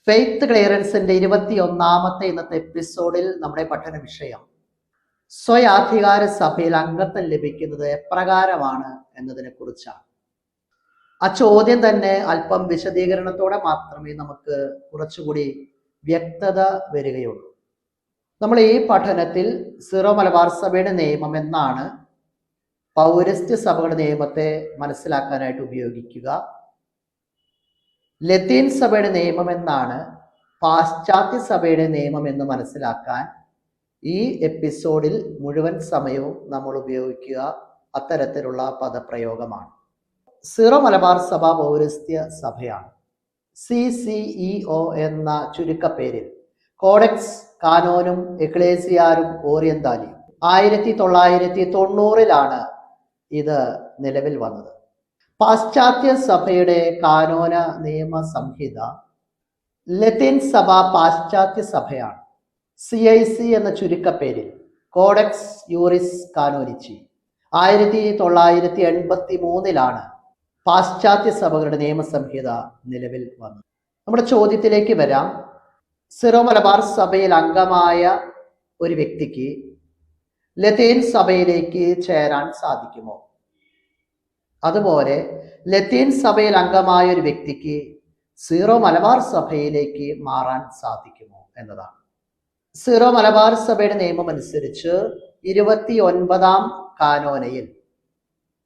Faith ക്ലിയറൻസിന്റെ 21ാമത്തെ ഇന്നത്തെ എപ്പിസോഡിൽ നമ്മുടെ പഠന വിഷയം സ്വയാധികാര സഭയിൽ അംഗത്വം ലഭിക്കുന്നത് എപ്രകാരമാണ് എന്നതിനെ കുറിച്ചാണ്. ആ ചോദ്യം തന്നെ അല്പം വിശദീകരണത്തോടെ മാത്രമേ നമുക്ക് കുറച്ചുകൂടി വ്യക്തത വരികയുള്ളൂ. നമ്മൾ ഈ പഠനത്തിൽ സീറോ മലബാർ സഭയുടെ നിയമം എന്നാണ് പൗരസ്ത്യ സഭകളുടെ നിയമത്തെ മനസ്സിലാക്കാനായിട്ട് ഉപയോഗിക്കുക. ലത്തീൻ സഭയുടെ നിയമം എന്നാണ് പാശ്ചാത്യ സഭയുടെ നിയമം എന്ന് മനസ്സിലാക്കാൻ ഈ എപ്പിസോഡിൽ മുഴുവൻ സമയവും നമ്മൾ ഉപയോഗിക്കുക അത്തരത്തിലുള്ള പദപ്രയോഗമാണ്. സീറോ മലബാർ സഭ പൗരസ്ത്യ സഭയാണ്. CCEO എന്ന ചുരുക്കപ്പേരിൽ കോഡെക്സ് കാനോനും എക്ലേസിയാരും ഓറിയന്താലിയും 1990 ഇത് നിലവിൽ വന്നത്. പാശ്ചാത്യ സഭയുടെ കാനോന നിയമ സംഹിത ലത്തീൻ സഭ പാശ്ചാത്യ സഭയാണ്. CIC എന്ന ചുരുക്കപ്പേരിൽ കോഡെക്സ് യൂറിസ് കാനോനിച്ചി 1983 പാശ്ചാത്യ സഭകളുടെ നിയമസംഹിത നിലവിൽ വന്നത്. നമ്മുടെ ചോദ്യത്തിലേക്ക് വരാം. സീറോ മലബാർ സഭയിൽ അംഗമായ ഒരു വ്യക്തിക്ക് ലത്തീൻ സഭയിലേക്ക് ചേരാൻ സാധിക്കുമോ? അതുപോലെ ലത്തീൻ സഭയിൽ അംഗമായ ഒരു വ്യക്തിക്ക് സീറോ മലബാർ സഭയിലേക്ക് മാറാൻ സാധിക്കുമോ എന്നതാണ്. സീറോ മലബാർ സഭയുടെ നിയമം അനുസരിച്ച് 29ാം കാനോനയിൽ,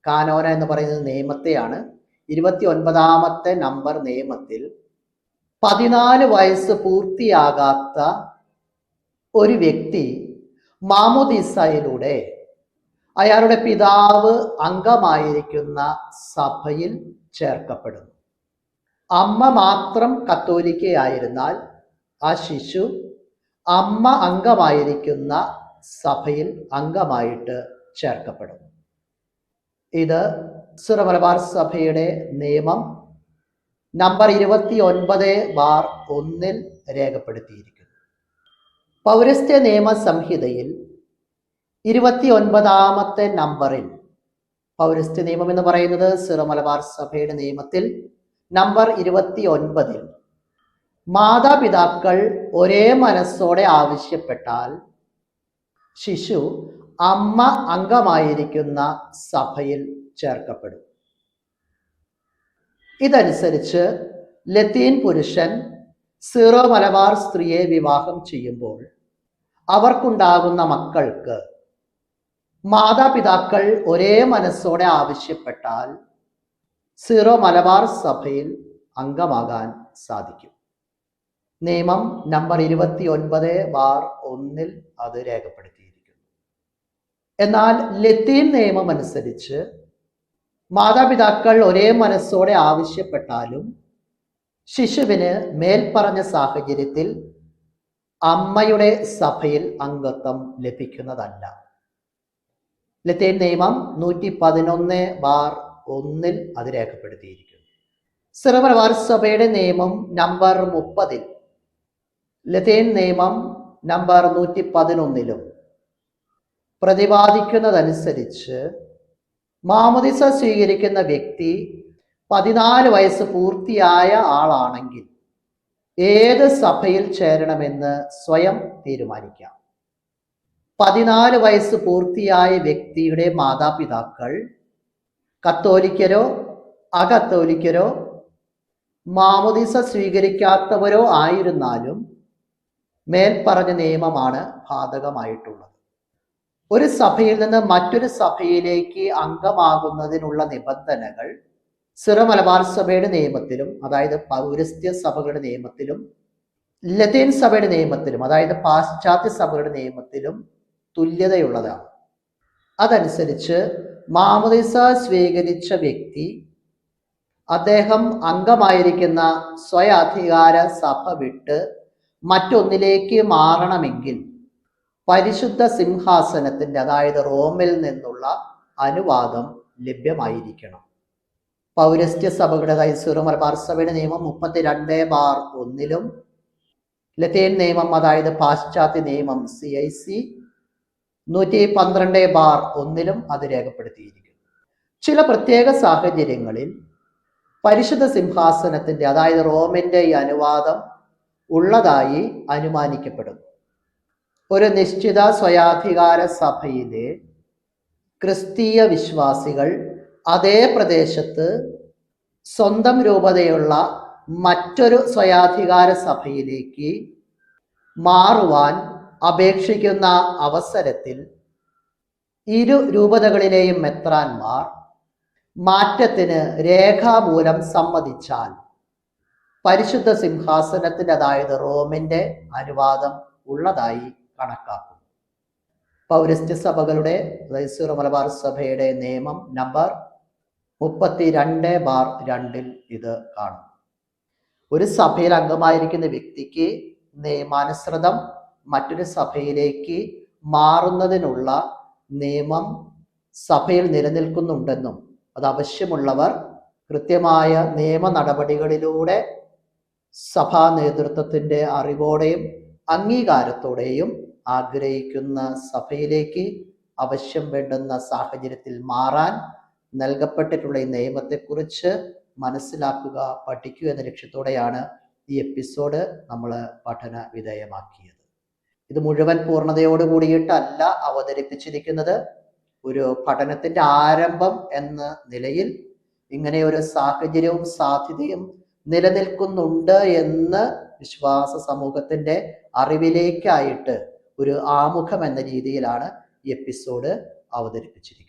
കാനോന എന്ന് പറയുന്നത് നിയമത്തെയാണ്, 29ാമത്തെ നമ്പർ നിയമത്തിൽ 14 വയസ്സ് പൂർത്തിയാകാത്ത ഒരു വ്യക്തി മാമോദീസയിലൂടെ അയാളുടെ പിതാവ് അംഗമായിരിക്കുന്ന സഭയിൽ ചേർക്കപ്പെടുന്നു. അമ്മ മാത്രം കത്തോലിക്കയായിരുന്നാൽ ആ ശിശു അമ്മ അംഗമായിരിക്കുന്ന സഭയിൽ അംഗമായിട്ട് ചേർക്കപ്പെടുന്നു. ഇത് സീറോ മലബാർ സഭയുടെ നിയമം നമ്പർ 29/1 രേഖപ്പെടുത്തിയിരിക്കുന്നു. പൗരസ്ത്യ നിയമ സംഹിതയിൽ 29ാമത്തെ നമ്പറിൽ, പൗരസ്ത്യ നിയമം എന്ന് പറയുന്നത് സീറോ മലബാർ സഭയുടെ നിയമത്തിൽ നമ്പർ 29ൽ മാതാപിതാക്കൾ ഒരേ മനസ്സോടെ ആവശ്യപ്പെട്ടാൽ ശിശു അമ്മ അംഗമായിരിക്കുന്ന സഭയിൽ ചേർക്കപ്പെടും. ഇതനുസരിച്ച് ലത്തീൻ പുരുഷൻ സീറോ മലബാർ സ്ത്രീയെ വിവാഹം ചെയ്യുമ്പോൾ അവർക്കുണ്ടാകുന്ന മക്കൾക്ക് മാതാപിതാക്കൾ ഒരേ മനസ്സോടെ ആവശ്യപ്പെട്ടാൽ സീറോ മലബാർ സഭയിൽ അംഗമാകാൻ സാധിക്കും. നിയമം നമ്പർ 29/1 അത് രേഖപ്പെടുത്തിയിരിക്കുന്നു. എന്നാൽ ലത്തീൻ നിയമം അനുസരിച്ച് മാതാപിതാക്കൾ ഒരേ മനസ്സോടെ ആവശ്യപ്പെട്ടാലും ശിശുവിന് മേൽപ്പറഞ്ഞ സാഹചര്യത്തിൽ അമ്മയുടെ സഭയിൽ അംഗത്വം ലഭിക്കുന്നതല്ല. ലത്തീൻ നിയമം 111/1 അത് രേഖപ്പെടുത്തിയിരിക്കുന്നു. സീറോ മലബാർ സഭയുടെ നിയമം നമ്പർ 30, ലത്തീൻ നിയമം നമ്പർ 111 പ്രതിപാദിക്കുന്നതനുസരിച്ച് മാമോദിസ സ്വീകരിക്കുന്ന വ്യക്തി 14 വയസ്സ് പൂർത്തിയായ ആളാണെങ്കിൽ ഏത് സഭയിൽ ചേരണമെന്ന് സ്വയം തീരുമാനിക്കാം. 14 വയസ്സ് പൂർത്തിയായ വ്യക്തിയുടെ മാതാപിതാക്കൾ കത്തോലിക്കരോ അകത്തോലിക്കരോ മാമോദിസ സ്വീകരിക്കാത്തവരോ ആയിരുന്നാലും മേൽപ്പറഞ്ഞ നിയമമാണ് ബാധകമായിട്ടുള്ളത്. ഒരു സഭയിൽ നിന്ന് മറ്റൊരു സഭയിലേക്ക് അംഗമാകുന്നതിനുള്ള നിബന്ധനകൾ സീറോ മലബാർ സഭയുടെ നിയമത്തിലും, അതായത് പൗരസ്ത്യ സഭകളുടെ നിയമത്തിലും, ലത്തീൻ സഭയുടെ നിയമത്തിലും, അതായത് പാശ്ചാത്യ സഭകളുടെ നിയമത്തിലും തുല്യതയുള്ളതാണ്. അതനുസരിച്ച് മാമോദിസ സ്വീകരിച്ച വ്യക്തി അദ്ദേഹം അംഗമായിരിക്കുന്ന സ്വയാധികാര സഭ വിട്ട് മറ്റൊന്നിലേക്ക് മാറണമെങ്കിൽ പരിശുദ്ധ സിംഹാസനത്തിന്റെ, അതായത് റോമിൽ നിന്നുള്ള അനുവാദം ലഭ്യമായിരിക്കണം. പൗരസ്ത്യ സഭകളുടെ, അതായത് സീറോ മലബാർ സഭയുടെ നിയമം 32/1 ലത്തീൻ നിയമം, അതായത് പാശ്ചാത്യ നിയമം CIC 112/1 അത് രേഖപ്പെടുത്തിയിരിക്കുന്നു. ചില പ്രത്യേക സാഹചര്യങ്ങളിൽ പരിശുദ്ധ സിംഹാസനത്തിന്റെ, അതായത് റോമിന്റെ ഈ അനുവാദം ഉള്ളതായി അനുമാനിക്കപ്പെടുന്നു. ഒരു നിശ്ചിത സ്വയാധികാര സഭയിലെ ക്രിസ്തീയ വിശ്വാസികൾ അതേ പ്രദേശത്ത് സ്വന്തം രൂപതയുള്ള മറ്റൊരു സ്വയാധികാര സഭയിലേക്ക് മാറുവാൻ അപേക്ഷിക്കുന്ന അവസരത്തിൽ ഇരു രൂപതകളിലെയും മെത്രാന്മാർ മാറ്റത്തിന് രേഖാമൂലം സമ്മതിച്ചാൽ പരിശുദ്ധ സിംഹാസനത്തിന്, അതായത് റോമിന്റെ അനുവാദം ഉള്ളതായി കണക്കാക്കും. പൗരസ്ത്യ സഭകളുടെ സീറോ മലബാർ സഭയുടെ നിയമം നമ്പർ 32/2 ഇത് കാണും. ഒരു സഭയിൽ അംഗമായിരിക്കുന്ന വ്യക്തിക്ക് നിയമാനുസൃതം മറ്റൊരു സഭയിലേക്ക് മാറുന്നതിനുള്ള നിയമം സഭയിൽ നിലനിൽക്കുന്നുണ്ടെന്നും അത് ആവശ്യമുള്ളവർ കൃത്യമായ നിയമ നടപടികളിലൂടെ സഭാ നേതൃത്വത്തിന്റെ അറിവോടെയും അംഗീകാരത്തോടെയും ആഗ്രഹിക്കുന്ന സഭയിലേക്ക് ആവശ്യം വേണ്ടുന്ന സാഹചര്യത്തിൽ മാറാൻ നൽകപ്പെട്ടിട്ടുള്ള ഈ നിയമത്തെക്കുറിച്ച് മനസ്സിലാക്കുക, പഠിക്കുക എന്ന ലക്ഷ്യത്തോടെയാണ് ഈ എപ്പിസോഡ് നമ്മൾ പഠന വിധേയമാക്കിയത്. ഇത് മുഴുവൻ പൂർണ്ണതയോട് കൂടിയിട്ടല്ല അവതരിപ്പിച്ചിരിക്കുന്നത്. ഒരു പഠനത്തിന്റെ ആരംഭം എന്ന നിലയിൽ ഇങ്ങനെ ഒരു സാഹചര്യവും സാധ്യതയും നിലനിൽക്കുന്നുണ്ട് എന്ന് വിശ്വാസ സമൂഹത്തിന്റെ അറിവിലേക്കായിട്ട് ഒരു ആമുഖം എന്ന രീതിയിലാണ് ഈ എപ്പിസോഡ് അവതരിപ്പിച്ചിരിക്കുന്നത്.